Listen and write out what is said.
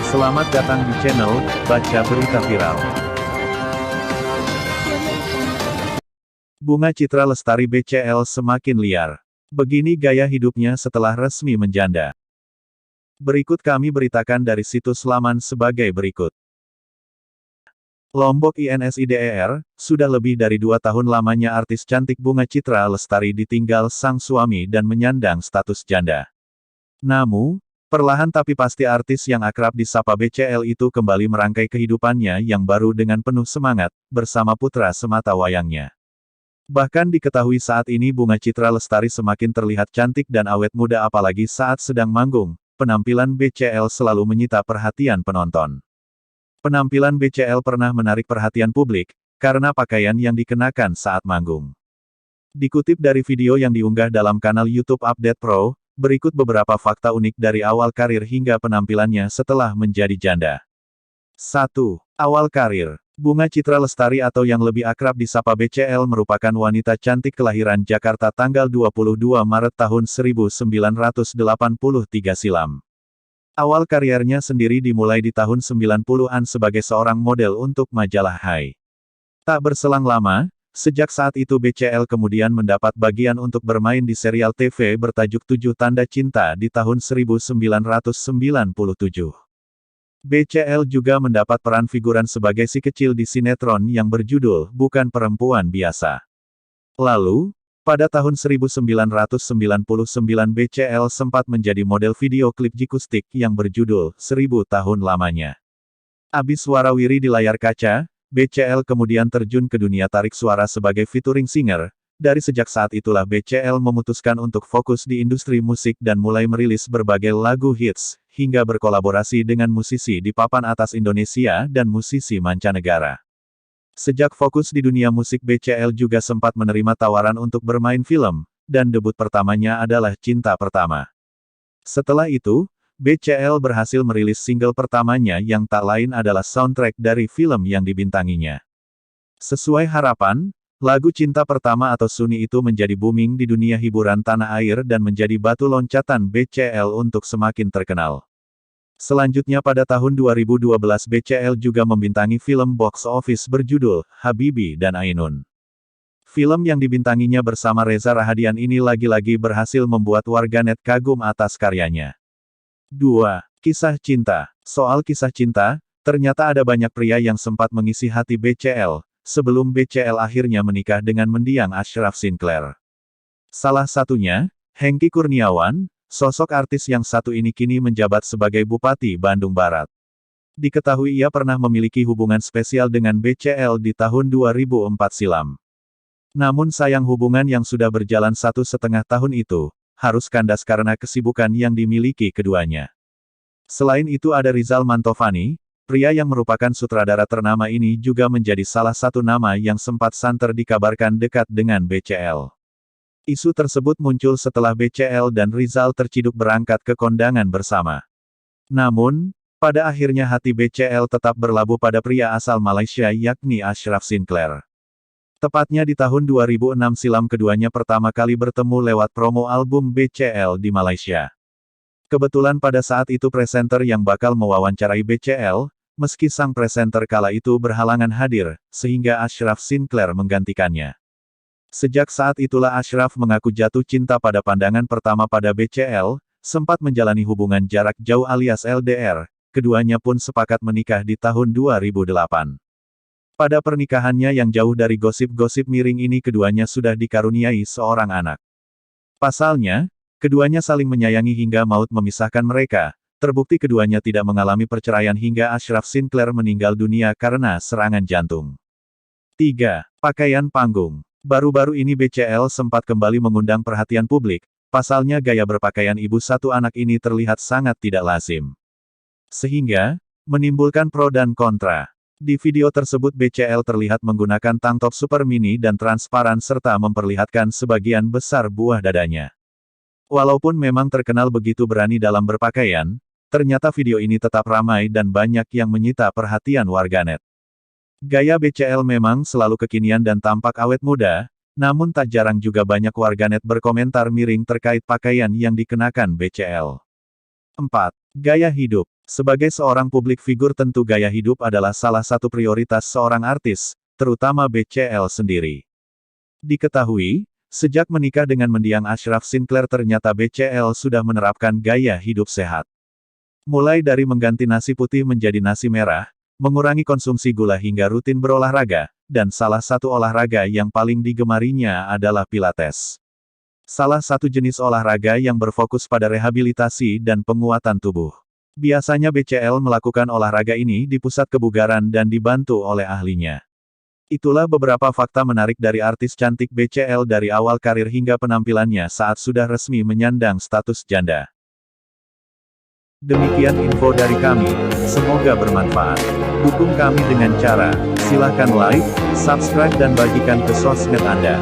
Selamat datang di channel Baca Berita Viral. Bunga Citra Lestari BCL semakin liar. Begini gaya hidupnya setelah resmi menjanda. Berikut kami beritakan dari situs laman sebagai berikut. Lombok INSIDER, sudah lebih dari 2 tahun lamanya artis cantik Bunga Citra Lestari ditinggal sang suami dan menyandang status janda. Namun, perlahan tapi pasti artis yang akrab disapa BCL itu kembali merangkai kehidupannya yang baru dengan penuh semangat, bersama putra sematawayangnya. Bahkan diketahui saat ini Bunga Citra Lestari semakin terlihat cantik dan awet muda apalagi saat sedang manggung, penampilan BCL selalu menyita perhatian penonton. Penampilan BCL pernah menarik perhatian publik, karena pakaian yang dikenakan saat manggung. Dikutip dari video yang diunggah dalam kanal YouTube Update Pro, berikut beberapa fakta unik dari awal karir hingga penampilannya setelah menjadi janda. 1. Awal karir. Bunga Citra Lestari atau yang lebih akrab disapa BCL merupakan wanita cantik kelahiran Jakarta tanggal 22 Maret tahun 1983 silam. Awal karirnya sendiri dimulai di tahun 90-an sebagai seorang model untuk majalah Hai. Tak berselang lama, sejak saat itu BCL kemudian mendapat bagian untuk bermain di serial TV bertajuk 7 Tanda Cinta di tahun 1997. BCL juga mendapat peran figuran sebagai si kecil di sinetron yang berjudul Bukan Perempuan Biasa. Lalu, pada tahun 1999 BCL sempat menjadi model video klip Jikustik yang berjudul 1000 Tahun Lamanya. Abis warawiri di layar kaca, BCL kemudian terjun ke dunia tarik suara sebagai featuring singer. Dari sejak saat itulah BCL memutuskan untuk fokus di industri musik dan mulai merilis berbagai lagu hits, hingga berkolaborasi dengan musisi di papan atas Indonesia dan musisi mancanegara. Sejak fokus di dunia musik BCL juga sempat menerima tawaran untuk bermain film, dan debut pertamanya adalah Cinta Pertama. Setelah itu, BCL berhasil merilis single pertamanya yang tak lain adalah soundtrack dari film yang dibintanginya. Sesuai harapan, lagu Cinta Pertama atau Sunni itu menjadi booming di dunia hiburan tanah air dan menjadi batu loncatan BCL untuk semakin terkenal. Selanjutnya pada tahun 2012 BCL juga membintangi film box office berjudul Habibi dan Ainun. Film yang dibintanginya bersama Reza Rahadian ini lagi-lagi berhasil membuat warganet kagum atas karyanya. 2. Kisah Cinta. Soal kisah cinta, ternyata ada banyak pria yang sempat mengisi hati BCL, sebelum BCL akhirnya menikah dengan mendiang Ashraf Sinclair. Salah satunya, Hengky Kurniawan, sosok artis yang satu ini kini menjabat sebagai Bupati Bandung Barat. Diketahui ia pernah memiliki hubungan spesial dengan BCL di tahun 2004 silam. Namun sayang hubungan yang sudah berjalan 1,5 tahun itu, harus kandas karena kesibukan yang dimiliki keduanya. Selain itu ada Rizal Mantovani, pria yang merupakan sutradara ternama ini juga menjadi salah satu nama yang sempat santer dikabarkan dekat dengan BCL. Isu tersebut muncul setelah BCL dan Rizal terciduk berangkat ke kondangan bersama. Namun, pada akhirnya hati BCL tetap berlabuh pada pria asal Malaysia yakni Ashraf Sinclair. Tepatnya di tahun 2006 silam keduanya pertama kali bertemu lewat promo album BCL di Malaysia. Kebetulan pada saat itu presenter yang bakal mewawancarai BCL, meski sang presenter kala itu berhalangan hadir, sehingga Ashraf Sinclair menggantikannya. Sejak saat itulah Ashraf mengaku jatuh cinta pada pandangan pertama pada BCL, sempat menjalani hubungan jarak jauh alias LDR, keduanya pun sepakat menikah di tahun 2008. Pada pernikahannya yang jauh dari gosip-gosip miring ini keduanya sudah dikaruniai seorang anak. Pasalnya, keduanya saling menyayangi hingga maut memisahkan mereka, terbukti keduanya tidak mengalami perceraian hingga Ashraf Sinclair meninggal dunia karena serangan jantung. 3. Pakaian panggung. Baru-baru ini BCL sempat kembali mengundang perhatian publik, pasalnya gaya berpakaian ibu satu anak ini terlihat sangat tidak lazim. Sehingga, menimbulkan pro dan kontra. Di video tersebut BCL terlihat menggunakan tank top super mini dan transparan serta memperlihatkan sebagian besar buah dadanya. Walaupun memang terkenal begitu berani dalam berpakaian, ternyata video ini tetap ramai dan banyak yang menyita perhatian warganet. Gaya BCL memang selalu kekinian dan tampak awet muda, namun tak jarang juga banyak warganet berkomentar miring terkait pakaian yang dikenakan BCL. 4. Gaya hidup. Sebagai seorang publik figur tentu gaya hidup adalah salah satu prioritas seorang artis, terutama BCL sendiri. Diketahui, sejak menikah dengan mendiang Ashraf Sinclair ternyata BCL sudah menerapkan gaya hidup sehat. Mulai dari mengganti nasi putih menjadi nasi merah, mengurangi konsumsi gula hingga rutin berolahraga, dan salah satu olahraga yang paling digemarinya adalah Pilates. Salah satu jenis olahraga yang berfokus pada rehabilitasi dan penguatan tubuh. Biasanya BCL melakukan olahraga ini di pusat kebugaran dan dibantu oleh ahlinya. Itulah beberapa fakta menarik dari artis cantik BCL dari awal karir hingga penampilannya saat sudah resmi menyandang status janda. Demikian info dari kami, semoga bermanfaat. Dukung kami dengan cara, silakan like, subscribe dan bagikan ke sosmed Anda.